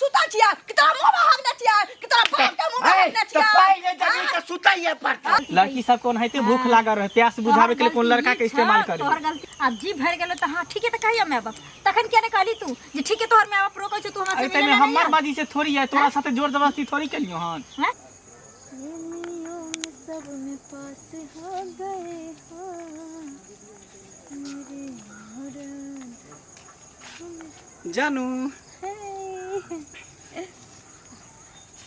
सुता छिया कितना मुंह भागना छिया कितना बाप का मुंह भागना छिया तो पहले जब का सुताइए पड़ता लड़की सब कौन है भूख लगा रहे प्यास बुझावे के लिए कौन लड़का के इस्तेमाल करे तोहर गलती अब जी भर गेलो त हां ठीक है त कहिया मैं बाप तखन क्या ने कहली तू जे ठीक है तोहर मैं बाप रोकै छ तू हमरा से अरे तने हमर बाजी से थोड़ी है तोरा साथे जोर जबरदस्ती थोड़ी करियो हन हैं सब में पास हो गए हो मेरे जानू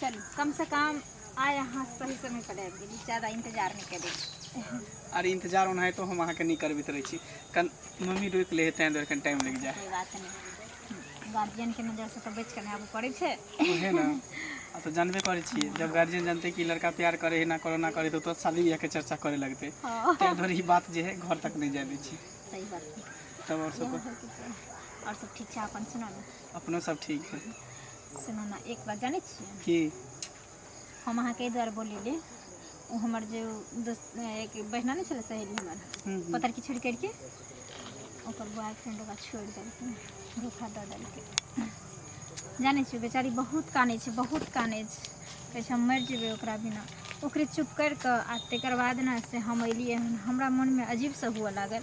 चल कम से कम आया हां सही समय पर आ गेली ज्यादा इंतजार नहीं करे अरे इंतजार होना है तो हम अहाँ के नहीं करबित रही छी कन मम्मी रोक ले तैं देर कन टाइम लग जाए कोई बात नहीं गार्जियन के नजर से तो बच के आबू पड़े छे ओहे ना आ तो जानबे करे छी जब गार्जियन जानते कि लड़का प्यार करे है ना करे तो शादी ब्याह के चर्चा करे लगते तै धरी बात जे है घर तक नहीं जाय दै छी सही बात तब और सब ठीक है अपन सुनो ना अपनो सब ठीक है सुनो ना एक बात जाने छी की हम अहाँ के द्वार बोलिले वो हमर जो दोस्त एक बहना नहीं चले सहेली हमर पतर की छोड़ करके ओकर बॉयफ्रेंड ओकरा छोड़ देलकै धोखा दे देलकै जाने छी बेचारी बहुत काने छै कहै छै हम मर जेबै ओकरा बिना ओकरे चुप कर के आ तकर बाद ना से हम अलिए हमरा मन में अजीब सा हुआ लागल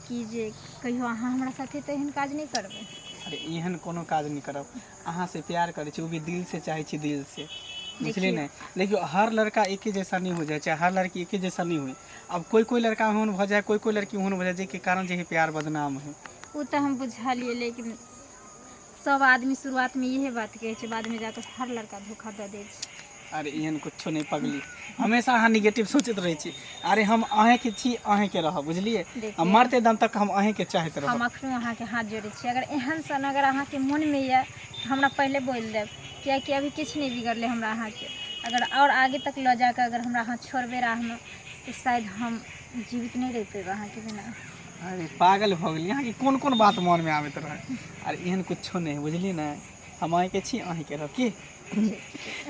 कि जे कहियो अहाँ हमरा साथे तो एहन काज नहीं करबै अरे एहन कोनो काज नहीं करब अहाँ से प्यार करे छी वो भी दिल से चाहे छी दिल से बुझलिए नहीं लेकिन हर लड़का एक ही जैसा नहीं हो जाए चाहे हर लड़की एक ही जैसा नहीं हुई अब कोई लड़का होन हो जाए कोई लड़की होन हो जाए के कारण जे प्यार बदनाम है वो तो हम बुझा लिए लेकिन सब आदमी शुरुआत में यही बात कहे छै बाद में जाकर हर लड़का धोखा दे दे छै अरे एहन कुछो नहीं पगली हमेशा अहाँ निगेटिव सोचते रहे छी अरे हम अहें के छी अहें के रह बुझलिए मरते दम तक हम अहें के चाहत रह हम अखनो अहाँ के हाथ जोड़े छी अगर एहन सन अगर अहाँ के मन में ये हमरा पहले बोल देब कि अभी किछ नहीं बिगड़ले हमरा अहाँ के अगर और आगे तक ल जाकर अगर हमरा हाथ छोड़बे राह में तो शायद हम जीवित नहीं रह पेब अहाँ के बिना अरे पागल भ गेली अहाँ के कोन बात मन में आबत रहे अरे एहन कुछो नहीं बुझली ना हम अहें के छी अहें के रह की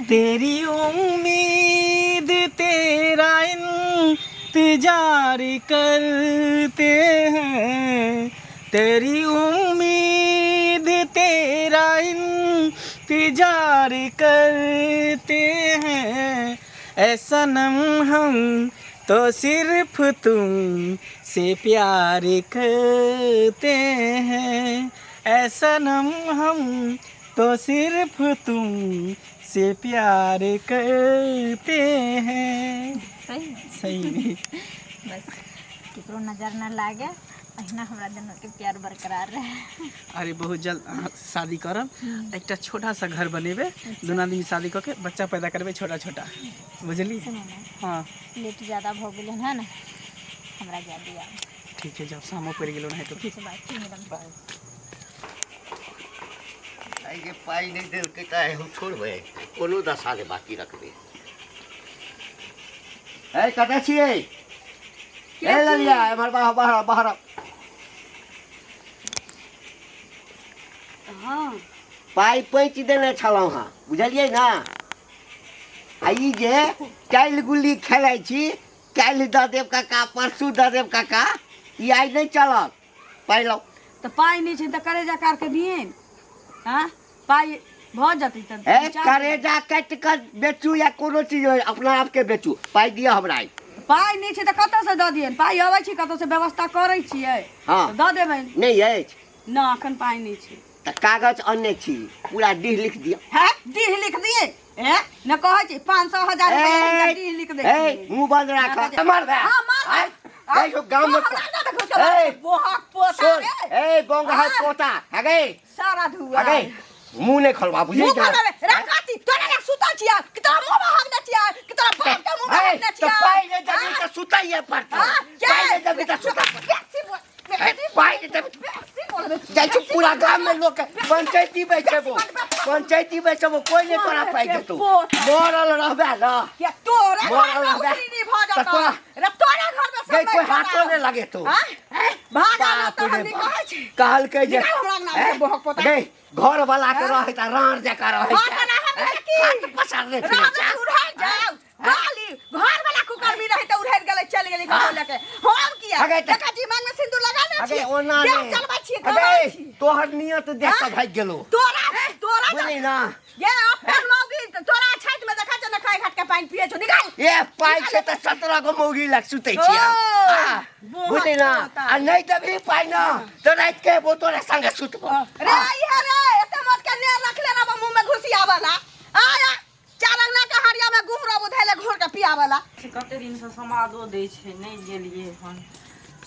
तेरी उम्मीद तेरा इंतजार करते हैं तेरी उम्मीद तेरा इंतजार करते हैं ऐ सनम हम तो सिर्फ तुम से प्यार करते हैं ऐ सनम हम तो सिर्फ तुम से प्यार करते हैं सही बस केकरो नजर न लागे अहिना हमरा दोनों के प्यार बरकरार रहे अरे बहुत जल्द शादी करब एक छोटा सा घर बनेबे दोनों आदमी शादी करके बच्चा पैदा करबे छोटा बुझली हाँ लेट ज्यादा भ गेलै है ना हमरा जा दिया ठीक है जब शामो पड़ गेलो नहीं तो ठीक है बाय ये पाई नहीं दे के काहे हम छोड़बे कोनो दशा के बाकी रखबे ए कतै छियै ए ललिया हमर बाहर हां पाई पैच देने छलौ हां बुझलियै ना आई जे काल गुल्ली खेलै छी काल द देव काका परसू द देव काका ई आई नहीं चलत पाई लो तो पाई नहीं छै त करेजा काट के दियन हां पाई भ जतै त ए करेजा काट के बेचू या कोनो चीज अपना आप के बेचू पाई दिया हमरा पाई नहीं छै त कत से द दियन पाई आबै छी कत से व्यवस्था करै छियै हां द देबै नहीं अछि ना अखन पाई नहीं छै त कागज अन्ने छी पूरा डीह लिख दिया है डीह लिख दिए ए न कहै छी 500 1000 रुपया डीह लिख दे ए मुंह बंद राख मार दे हां मार ए जो गांव में ए बोहक पोता रे ए बोंग है पोता हगे सारा धुआ हगे मुंह नहीं खोलवा बुझी मुंह खोलबे राखाती तोरा ला सुता छिया कितना मुंह भागना छिया कितना बाप का मुंह भागना छिया तो पाई ले जब का सुताइए पड़ता पाई ले जब का सुता पाई ले जब जाय छ पूरा गांव में लोग पंचायती बैठबो कोई नहीं तोरा पाई देतो मरल रहबे ना के तोरा मरल रहबे नहीं भ जाता रे तोरा घर में सब कोई हाथों ने लगे तो भागा ना तो हम कहै छी कहल के जे हमरा नाम से बोहक पोता नहीं घर वाला के रहे त राण जका रहे हाथ पसार दे उड़ाई जाओ गाली घर वाला कुकर भी रहे त उड़ाई गेले चल गेले घर लेके हम किया काका जी मांग में सिंदूर लगा दे छी अगे ओना चलबा छी तोहर नियत देख के भाग गेलो तोरा तोरा बुझली ना ये अपन मौगी तोरा छत में देखा छ न खाय घाट के पानी पिए छ निकाल ए पाई से त 17 गो मौगी लग सुतै छियै बुझली ना आ नहीं त भी पाई ना तो रात के वो तोरा संग सुतबो रे ये रे एते मत के ने रख ले ना मुंह में घुसी आवाला आया चारंगना के हरिया में घुमरो बुधैले घोर के पियावाला कते दिन से समादो दै छै नहीं गेलिए हन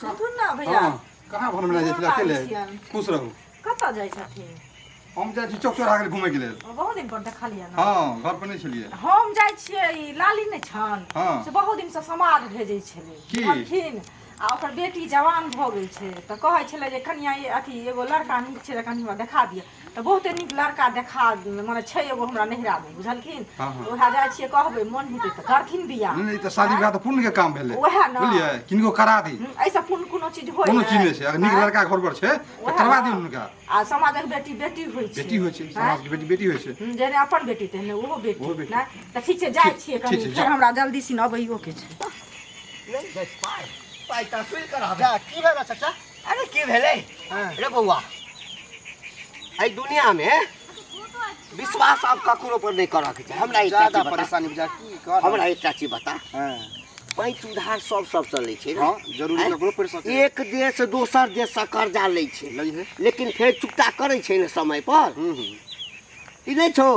सुन ना भैया कहाँ भन में जाइछला अकेले खुश रहू कतऽ जाइ छथिन हम जाइ छी चौक चौराहा घूमे के लेल बहुत दिन पर देखलिए ना हाँ घर पर नहीं छलिए हम जाइ छियै ई लाली नै छन हाँ। से बहुत दिन से समाद भेजै छलै की? बुझलखिन आ ओकर बेटी जवान भ गेल छै त कहै छलै जे कनिया अथी एगो लड़का नीक छै कनि हमरा देखा दिअ त बहुते नीक लड़का देखा माने छै एगो हमरा नहिरा में बुझलखिन हाँ, हाँ। ओहा जाइ छियै कहबै मन हेतै त करथिन बियाह नहीं तो शादी ब्याह तो पुण्य के काम भेले ओहे ना। बुझलिए किनको करा दी ऐसा कोनो चीज होय कोनो है? चीज नहीं छै अगर नीक लड़का घर पर छै तो करवा दी उनका आ समाजक बेटी बेटी होइ छै बेटी होय छै समाज के बेटी बेटी होय छै जेने अपन बेटी तेने ओहो ओहो बेटी बेटी। ना त ठीक छै जाइ छियै ठीक छै, कनि जा। फेर हमरा जल्दी सिन अबैयो के छै नहीं दे पाई पाई त सुल कराबे जा की भेला चाचा अरे की भेले रे बउआ आई दुनिया में विश्वास अब ककरो पर नहीं करऽ के छै हमरा एकटा ज्यादा चीज बता परेशानी बुझा की कर हमरा एकटा चीज बता हां पैंच उधार सब चलै छै हां जरूरी ककरो पड़ सके एक देश दोसर देश से कर्जा लै छै लई है लेकिन फेर चुकता करै छै ने समय पर ई नहीं छौ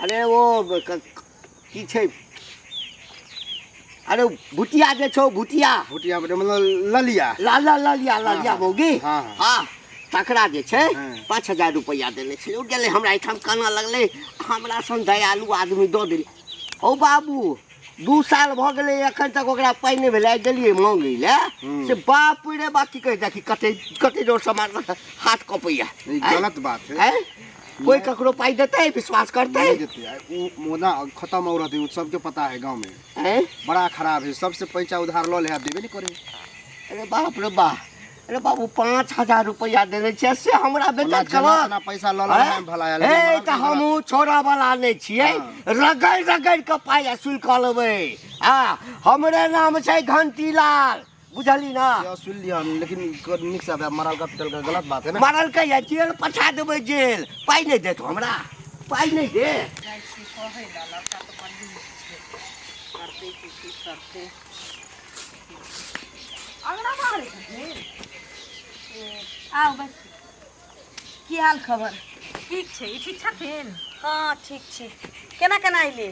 अरे वो की छै अरे भुटिया जे छौ भुटिया भुटिया मतलब ललिया लालिया मौगी हाँ। हाँ तकरा जे छै हाँ। 5000 रुपया देने छलै ओ गेलै हमरा एहिठाम काना लगलै हमरा सन दयालु आदमी दऽ देली ओ बाबू 2 साल भऽ गेलै एखन तक ओकरा पाइ नहि भेलै गेलियै मांगै लए से बाप रे बाप की कहै देखी कते जोर से मारना हाथ कपैया ये गलत बात है हैं कोई ककरो पाइ देतै विश्वास करतै नहीं देते है वो मोदा खत्म हो रहा है सबके पता है गांव में हैं बड़ा खराब है सबसे पैसा उधार लो ले देबे नहीं करे अरे बाप रे बाप अरे बाबू 5000 रुपया देने छै से हमरा बेटा इतना पैसा लो में भला है ए त हमहू छोरा वाला नै छियै रगड़ के पाइ असुल क लेबै आ हमरे नाम छै घंटीलाल बुझली ना सुन लिया लेकिन निक से मरल का पिटल का गलत बात है ना मारल के या जेल पठा देबै जेल पाइ नै देत हमरा पाइ नै दे अंगना मारे छथिन आओ बस की हाल खबर ठीक छै ई ठीक छथिन हाँ ठीक छै केना केना अइले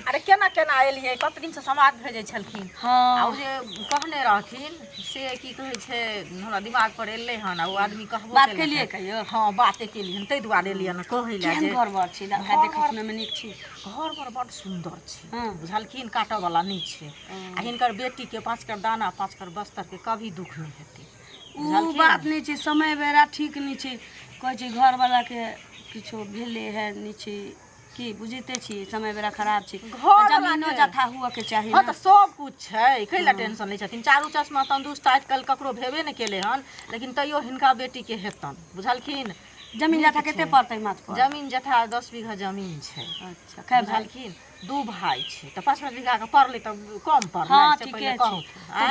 अरे केना केना एलियै कत दिन से समाद भेजै छलखिन आ हाँ ओ जे कहने रहथिन से की कहै छै हमरा दिमाग पर एलै हन आ ओ आदमी कहबो बात केलक केलियै हन। कहियो? हाँ बाते केलियै हन ताहि दुआरे एलियै हन कहै लए केहन जे घर बर छै भाइ देखै सुनै में नीक छै घर पर बड़ सुंदर छै हाँ। बुझलखिन काटऽ वाला नहीं छै आ हिनकर बेटी के 5 कर दाना 5 कर बस्तर के कभी दुख नहीं हेतै उ बात नहीं छै समय बेरा ठीक नहीं छै कहै छै घर वाला के किछो भेले है नहीं छै की बुझिते छी समय बेरा खराब छै घर जमीनो वाला के- जथा हुआ के चाही हाँ ना तो सब कुछ छै कैला टेंशन नहीं छथिन चारू चश्मा तंदुरुस्त आजकल ककरो भेबे नहीं केले हन लेकिन तैयो हिनका बेटी के हेतन बुझलखिन जमीन जथा कते पड़तै माथ पर जमीन जथा 10 बीघा जमीन छै अच्छा कै भाई बुझलखिन 2 भाई छै तो 5 बीघा के पड़ले तो कम पड़ले हाँ से ठीके पहिले छै कहू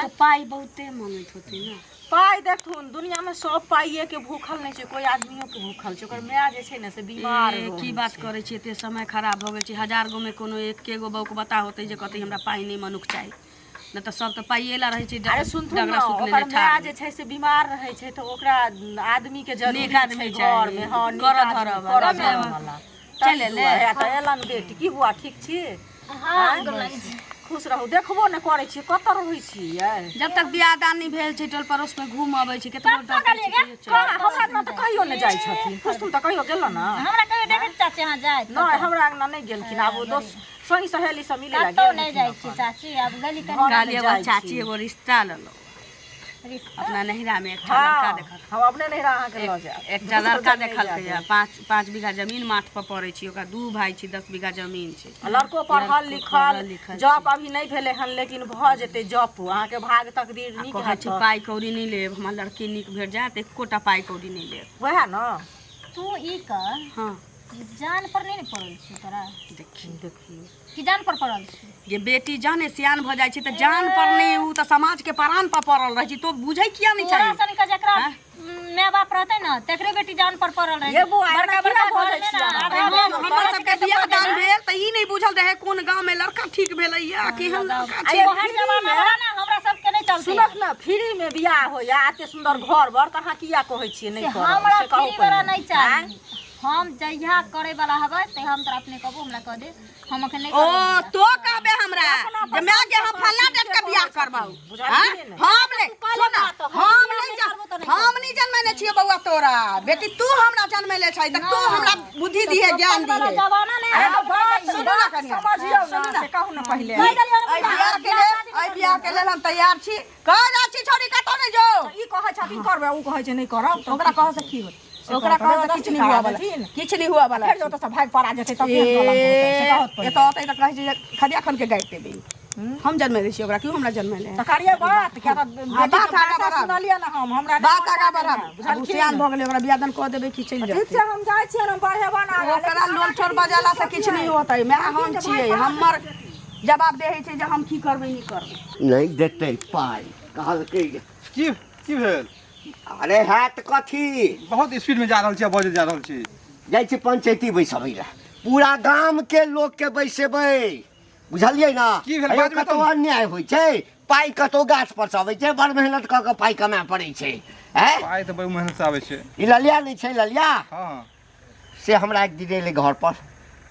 तो पाई बहुते मांगैत होतै ना पाई देखथुन दुनिया में सब पाइए के भूखल नहीं छै कोई आदमियों के भूखल छै ओकर माय जे छै ने से बीमार ए, रहै की बात छै। करै छी एते समय खराब भऽ गेल छै 1000 गो में कोनो एके गो बौक बता होतै जे कहतै हमरा पाई नहीं मनुख चाही न तऽ सब तऽ पाइए ला रहै छै अरे सुनथुन डगरा ना सुतले ओकर ठाड़ माय जे छै से बीमार रहै छै तो ओकरा आदमी के जरूरी नीक आदमी छै चाही, घर में हां करऽ धरऽ वाला, वाला चले ले। त एलन बेटी की बुआ ठीक छी हां खुश रहू देखबो न करै छी कत रहै छी यै जब तक बियाह दानी भेल छै टोल पड़ोस में घूम अबै छै केतना हमरा अंगना त कहियो न जाइ छथिन पुस्तुल त कहियो गेल न हमरा कहियो देखे चाची यहाँ जाए नहीं हमरा अंगना नहीं गेलखिन आब ओ दोस्त संगी सहेली सब मिले कतौ लगे नहीं जाए छी चाची अब गली कनी काली एगो जाइ चाची छी। एगो रिश्ता लेलो अपना नहिरा में एक लड़का हां देखल हम अपने नहीं रहा के ल जा एक लड़का देखल के 5 बीघा जमीन माथ पर पड़ै छै ओकरा 2 भाई छै 10 बीघा जमीन छै लड़को पढ़ल पढ़ल लिखल लिखल जॉब अभी नहीं भेले हन लेकिन भ जेते जॉब अहाँ के भाग तकदीर नीक कहै छै है पाई कौड़ी नहीं लेब हमरा लड़की नीक भेट जात एकोटा पाई कौड़ी नहीं लेब वह न तू ई कर हाँ जान पर नहीं पड़ल छी तोरा देखिए कि जान पर पड़ल छी ये बेटी जाने सियान भ जाइ छै त जान पर नहीं उ त समाज के प्राण पर पड़ल रहै छै तो बुझै किया नहीं तोरा चाहिए सन के जकरा हाँ? माय बाप रहते ना तेकरे बेटी जान पर पड़ल रहे ये बुआ, बड़का एना बड़का किया घर में ना बोलै आधा हमर सबके बियाह दान भेल त ई नहीं बुझल रहे कोन गांव में लड़का ठीक भेलैया केहन लड़का आई छै ओहन जमाना वाला ना हमरा सबके नहीं चलते सुनत ना फ्री में बियाह होया एते सुंदर घर बर त अहाँ किया कहै छियै नहीं करब हमरा से कहू फ्री वाला पहिले। नहीं चाहिए हम जहिया करे वाला हबै ते हम तोरा अपने कहबो हमरा कह दे हम अखन नहीं ओ करब तो कहबे हमरा जे मैं के हम फल्ला डेट के बियाह करबाऊ बुझलियै ने? हम नहीं सुन हम नहीं जन्मैले छियै बौआ तोरा बेटी तू हमरा जन्मैले छै त तू हमरा बुद्धि दिहे ज्ञान वाला दिहे जमाना नहीं अरे है बात सुनू ना कनिया समझियौ ना से कहू ना पहिले आई बियाह के लेल हम तैयार छी कह जा छी छोरी कतौ नहीं जो ई कहै छथिन करबै उ कहै छै नहीं करब त ओकरा कह से की होत ओकरा कह से किछ नहीं हुआ वाला किछ नहीं हुआ वाला फेर जो त भाग पड़ा जेतै त केस गलत होतै से कहत ए तो ओतै त कहै छै जे खदिया खन के गाइट देबे हम जन्मैले छी ओकरा क्यों हमरा जन्मैले त करिए बात क्या त बात आगा बढ़ाब। सुनलिए ना हम हमरा बात आगा बढ़ाब सियान भ गेलै ओकरा बियाह दान कह देबे की चल ठीक जेतै छै हम जाइ छियै ना बढ़ेबा ना ओकरा लोल छोड़ बजाला से किछ नहीं होतै मैं हम छियै हमर जवाब दे छै जे हम की करबै नहीं करबै नहीं देते पाई कहलकै की भेल अरे हैत कथी बहुत स्पीड में जा रहल छी बजे जा रहल छी जाइ छी पंचायती बैसबै ला पूरा गाम के लोग के बैसेबै बुझलियै ना की भेल? अयो बात कतौ बताउ। अन्याय होइ छै पाई कतौ गाछ पर से अबै छै बड़ मेहनत क के पाई कमाए पड़ै छै हैं पाइ तऽ बड़ी मेहनत से आबै छै ई ललिया नहीं छै ललिया हाँ से हमरा एक दिन एलै घर पर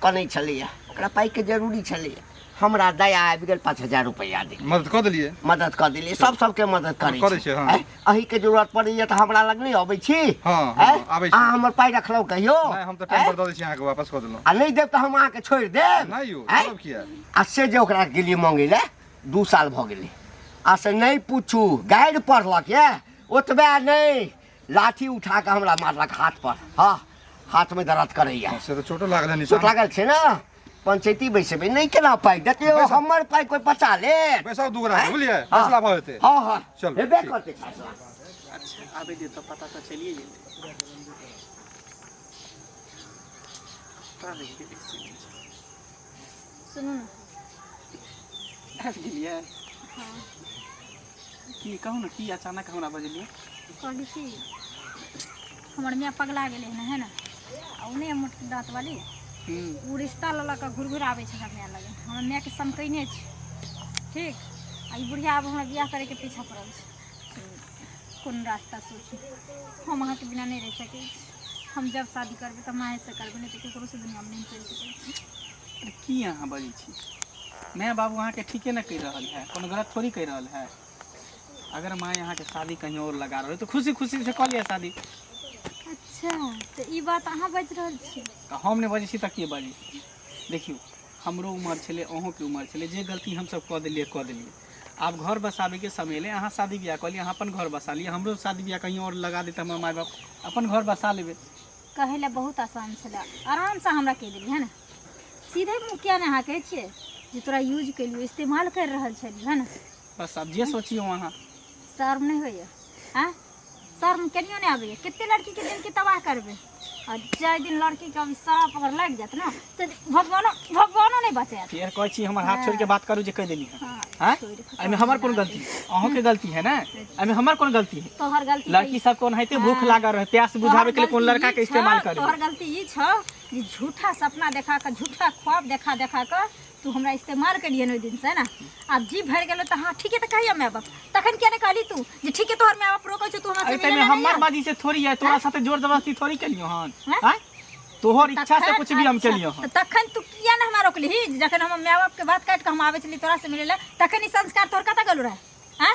कनै छलैया ओकरा पाई के जरूरी छलैया हमरा दया आबि गेल 5000 रुपया दे मदद कऽ देलियै मदद कर दिलियै सबके मदद करै करै छै, हाँ। हैं? अही के जरूरत पड़ैया तऽ हमरा लग नहीं अबै छी हाँ, हैं? आबै छी। अहाँ हमर पाई रखलौ कहियो नहीं हम तऽ टाइम पर दऽ दै छी अहाँके वापस कऽ देलहुँ आ नहीं देब तऽ हम अहाँके छोड़ि देब नहीं यौ हैं? मतलब किया आ से जे ओकरा गेलियै मंगै लए 2 साल भऽ गेलै आ से नहीं पूछू गाइड पढ़लक ये ओतबे नहीं लाठी उठा के हमरा मारलक हाथ पर हाँ हाथ में दर्द करैया से तऽ चोटो लागल है चोट निशान लागल छै ना पंचायती बैसेबै नहीं केना पाई देते बैसब। हमर पाई कोई पचा ले पैसा दू गोरा बुझलियै हाँ। फैसला भऽ जेतै हाँ हाँ चल, हेबे ठीक। करतै फैसला अच्छा आबे दे तो पता तो चलिए जेतै सुनू ना आबि गेलियै की कहू ना की अचानक हमरा बजलियै कहली कि हमर माय पगला गेलै है ना आ उन्हें मोट दाँत वाली वो रिश्ता लऽ के घुर आबै छै हमरा लगे हमर मायके समकैने छै ठीक आ ई बुढ़िया आब हमरा बियाह करैके पीछा पड़ल छै कोन रास्ता सोचू हम अहाँके बिना नहीं रह सकै छी हम जब शादी करबै तऽ माँ से करबै नहीं तो ककरो से दुनियामे नहीं चलि सकै अरे की अहाँ बजै छी माय बाबू अहाँके ठीके न कहि रहल है कोनो गलत थोड़ी कहि रहल है अगर माँ अहाँके शादी कहीं और लगा रहल है तो खुशी खुशी से कऽ लिअ शादी अच्छा तो ई बात अहाँ बाजि रहल छी हम नहीं बजै छी तऽ के बाजी देखियौ हमरो उम्र छलै अहूँके उम्र छलै जे गलती हमसब कऽ देलियै आब घर बसाबैके समय एलै अहाँ शादी ब्याह कऽ लिअ अहाँ अपन घर बसा लिअ हमरो शादी ब्याह कहीं और लगा देते हमर माय बाप अपन घर बसा लेबै कहै लए बहुत आसान छलै आरामसँ हमरा कहि देलियै है ना सीधे मुँह किया नहि अहाँ कहै छियै जे तोरा यूज केलियो इस्तेमाल करि रहल छलियै है ना बस अब जे सोचियो अहाँ शर्म नहीं होइए आँ शर्म कनियो नहीं आबैए कते लड़कीके दिलके तबाह करबै और जाहि दिन लड़कीके अभी शराब अगर लागि जायत ने तऽ भगवानो नहीं बचायत फिर कहै छी हमर हाथ छोड़ के बात करू जे कहि देली हाँ, हैं छोड़ि कऽ एहिमे हमर कोन गलती अहूँके गलती है ना एहिमे हमर कोन गलती है तोहर गलती लड़की सब कोन है भूख लागल रहे प्यास बुझावे के लिए कोन लड़का के इस्तेमाल करे तोहर गलती ई छ जे झूठा सपना देखा के झूठा ख्वाब देखा के तू हमरा इस्तेमाल करिए ओहि दिन से ना आब जी भर गेलो त हाँ ठीक है त कहिया माय बाप तखन किया नहीं कहली तू जे ठीक है तोहर माय बाप रोकै छ तू हमरा से अरे मिले हमर बाजी से थोड़ी है तोरा साथे जोर जबरदस्ती थोड़ी कलियो हन हैं तोहर इच्छा से कुछ भी हम कलियो हन तखन तू किया नहीं हमरा रोकली जखन हम माय बाप के बात काट के हम आवे चली तोरा से मिले ला तखन ई संस्कार तोर कत गेलो रहे हैं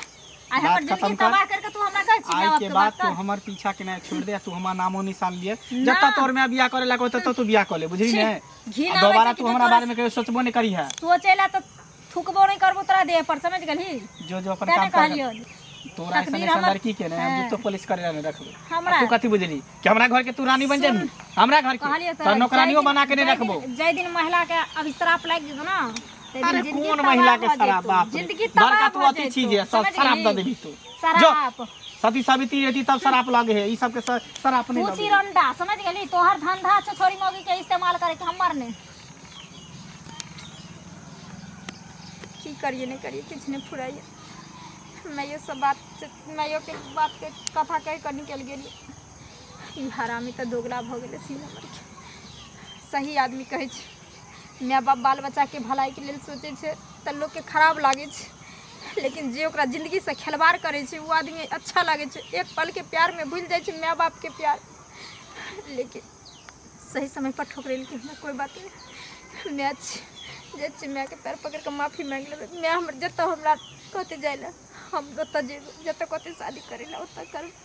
आ हमर जिंदगी तबाह करके तू हमरा कहै छी माय आज बाप के के बाद बात तू कर हमर पीछा के नहीं छोड़ दे तू हमर नामो निशान लिए जब तक तोर में बियाह करे लगो तब तू बियाह कर ले बुझली ने घी ना दोबारा आबै छै तू कि हमरा तोरा बारे में कहियो सोचबो नहीं करी है सोचेला तो थुकबो नहीं करबो तोरा देह पर समझ गेली जो अपन तेने काम कर कहलियो तोरा ऐसा तकदीर ऐसा हमर- लड़की के ने हम हाँ। तो पुलिस करे नहीं रखबे हमरा- तू कथी बुझली कि हमरा घर के तू रानी बन जाबी हमरा घर कहलियो के तो नौकरानियो बना के नहीं रखबो जय दिन महिला के अभी श्राप लाग जेतो ना तै दिन अरे जिंदगी कौन तबाह महिला के भऽ शराब जेतौ। बाप रे। जिंदगी बड़का तबाह तू भऽ अति चीज जेतौ, है सब समझ शराब गेली? दे देबी तू शराब सती सावित्री रहती तब शराब लगे है ई सब के शराब नहीं तू लगे चिरंडा समझ गेली तोहर धंधा छ छोरी मौगी के इस्तेमाल करे के हमर ने की करिए नहीं करिए कुछ नहीं फुराइए मैं ये सब बात मैं यो के बात के कथा कह कर निकल गेली ई हरामी तऽ दोगला भऽ गेलै सीन हमर। सही आदमी कहै छै माय बाप बाल बच्चाके भलाइके लेल सोचै छै तऽ लोकके खराब लागै छै, लेकिन जे ओकरा जिंदगीसँ खिलवाड़ करै छै वो आदमी अच्छा लागै छै। एक पलके प्यारमे भूलि जाइ छै माय बापके प्यार, लेकिन सही समय पर ठोकरेलकै हमरा। कोई बात नहीं, माय छी, जाइ छी मायके पैर पकड़ि कऽ माफी मांगि लेबै। माय हमर जतऽ हमरा कहते जाइ लए हम ओतऽ जेबै, जतऽ कहते शादी करै लए ओतऽ करबै।